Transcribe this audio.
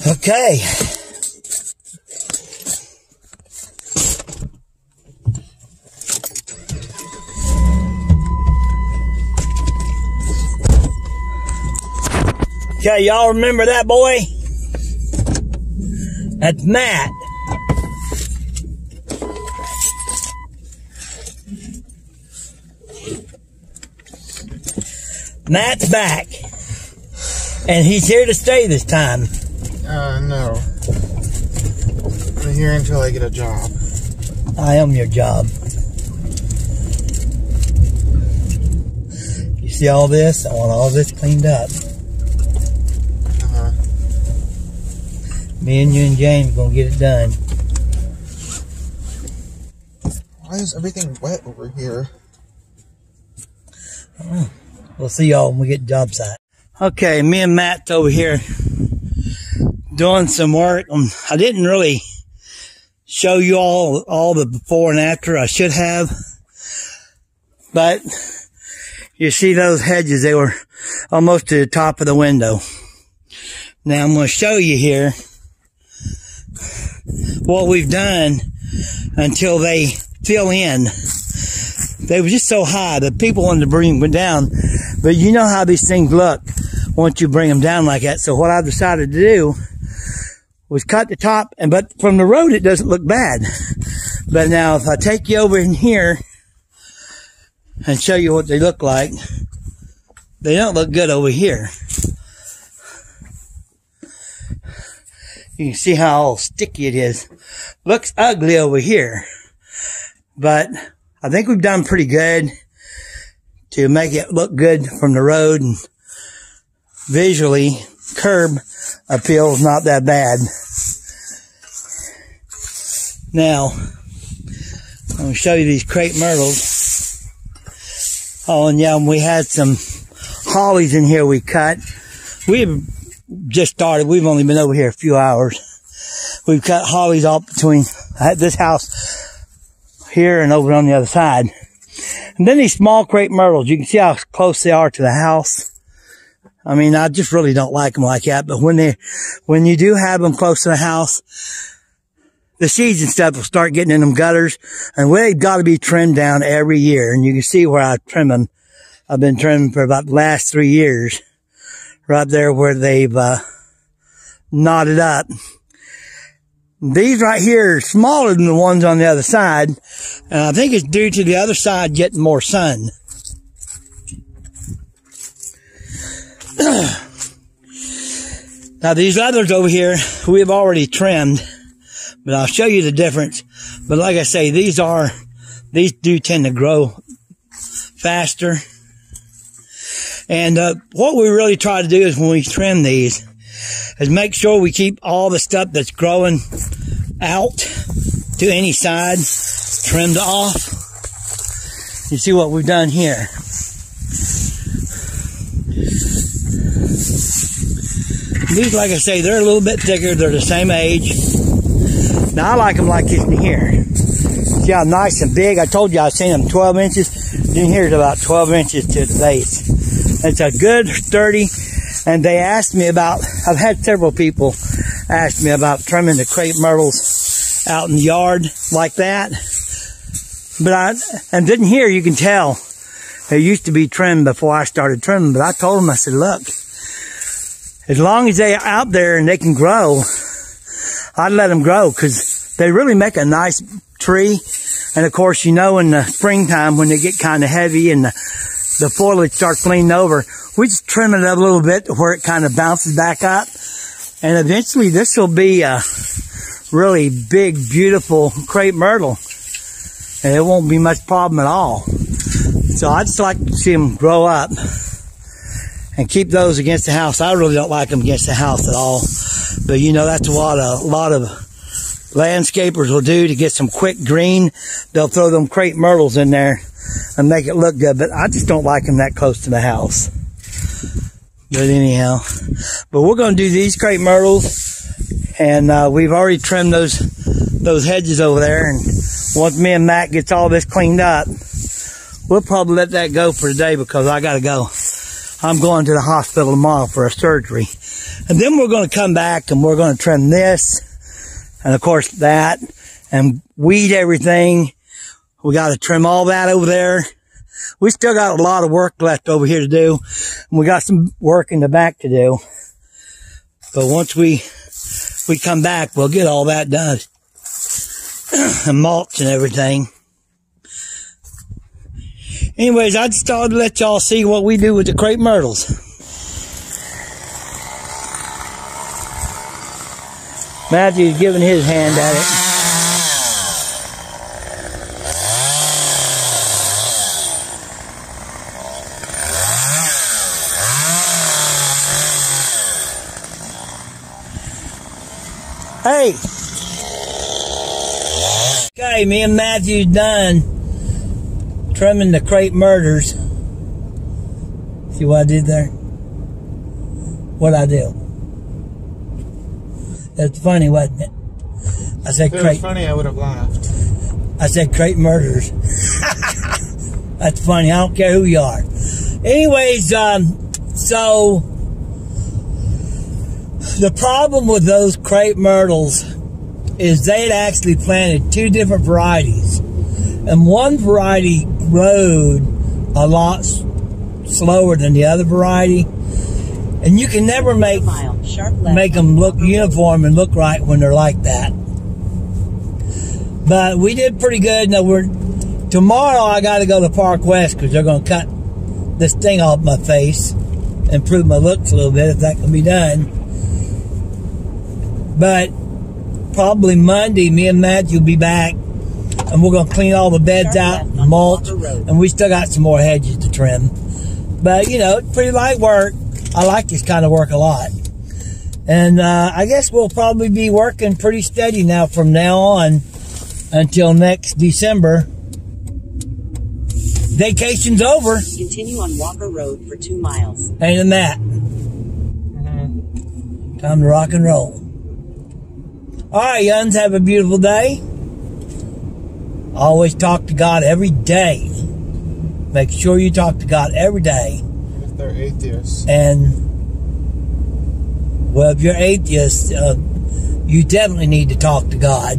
Okay. Okay, y'all remember that boy? That's Matt. Matt's back. And he's here to stay this time. No. I'm here until I get a job. I am your job. You see all this? I want all this cleaned up. Me and you and James gonna get it done. Why is everything wet over here? We'll see y'all when we get job site. Okay, me and Matt's over here doing some work. I didn't really show you all the before and after. I should have. But you see those hedges, they were almost to the top of the window. Now I'm going to show you here what we've done until they fill in. They were just so high that people wanted to bring them down. But you know how these things look once you bring them down like that. So what I decided to do was cut the top, but from the road it doesn't look bad. But now if I take you over in here and show you what they look like, they don't look good over here. You can see how all sticky it is. Looks ugly over here. But I think we've done pretty good to make it look good from the road, and visually, curb appeal is not that bad. Now, I'm going to show you these crepe myrtles. Oh, and yeah, we had some hollies in here we cut. We've just started. We've only been over here a few hours. We've cut hollies off between this house here and over on the other side. And then these small crepe myrtles, you can see how close they are to the house. I mean, I just really don't like them like that. But when you do have them close to the house, the seeds and stuff will start getting in them gutters, and they've got to be trimmed down every year. And you can see where I trim them. I've been trimming for about the last 3 years, right there where they've knotted up. These right here are smaller than the ones on the other side, and I think it's due to the other side getting more sun. Now these others over here, we've already trimmed, but I'll show you the difference. But like I say, these do tend to grow faster. And what we really try to do is when we trim these, is make sure we keep all the stuff that's growing out to any side trimmed off. You see what we've done here. These, like I say, they're a little bit thicker. They're the same age. Now I like them like this in here. See how nice and big. I told you I've seen them 12 inches. In here is about 12 inches to the base. It's a good, sturdy. And they asked me about, I've had several people ask me about trimming the crepe myrtles out in the yard like that. But and didn't hear, you can tell, they used to be trimmed before I started trimming. But I told them, I said, look, as long as they're out there and they can grow, I'd let them grow, because they really make a nice tree. And of course, you know, in the springtime when they get kind of heavy and the foliage starts leaning over, we just trim it up a little bit to where it kind of bounces back up. And eventually this will be a really big, beautiful crepe myrtle. And it won't be much problem at all. So I just like to see them grow up and keep those against the house. I really don't like them against the house at all. But you know, that's what a lot of landscapers will do to get some quick green. They'll throw them crepe myrtles in there and make it look good. But I just don't like them that close to the house. But anyhow, but we're going to do these crepe myrtles, and we've already trimmed those hedges over there. And once me and Matt gets all this cleaned up, we'll probably let that go for today, because I got to go. I'm going to the hospital tomorrow for a surgery. And then we're going to come back and we're going to trim this. And of course that. And weed everything. We got to trim all that over there. We still got a lot of work left over here to do. And we got some work in the back to do. But once we come back, we'll get all that done. And mulch and everything. Anyways, I just thought to let y'all see what we do with the crepe myrtles. Matthew's giving his hand at it. Hey! Okay, me and Matthew's done trimming the crepe myrtles. See what I did there? What'd I do? That's funny, wasn't it? I said crepe. If it was funny, I would have laughed. I said crepe myrtles. That's funny. I don't care who you are. Anyways, so the problem with those crepe myrtles is they'd actually planted 2 different varieties. And one variety growed a lot slower than the other variety. And you can never make them look uniform and look right when they're like that. But we did pretty good. Now tomorrow I got to go to Park West because they're going to cut this thing off my face, improve my looks a little bit if that can be done. But probably Monday, me and Matt will be back, and we're going to clean all the beds out, mulch, and we still got some more hedges to trim. But, you know, it's pretty light work. I like this kind of work a lot. And I guess we'll probably be working pretty steady now from now on until next December. Vacation's over. Continue on Walker Road for 2 miles. Ain't it, Matt? Time to rock and roll. All right, Yuns, have a beautiful day. Always talk to God every day. Make sure you talk to God every day. If they're atheists. And, well, if you're atheist, you definitely need to talk to God.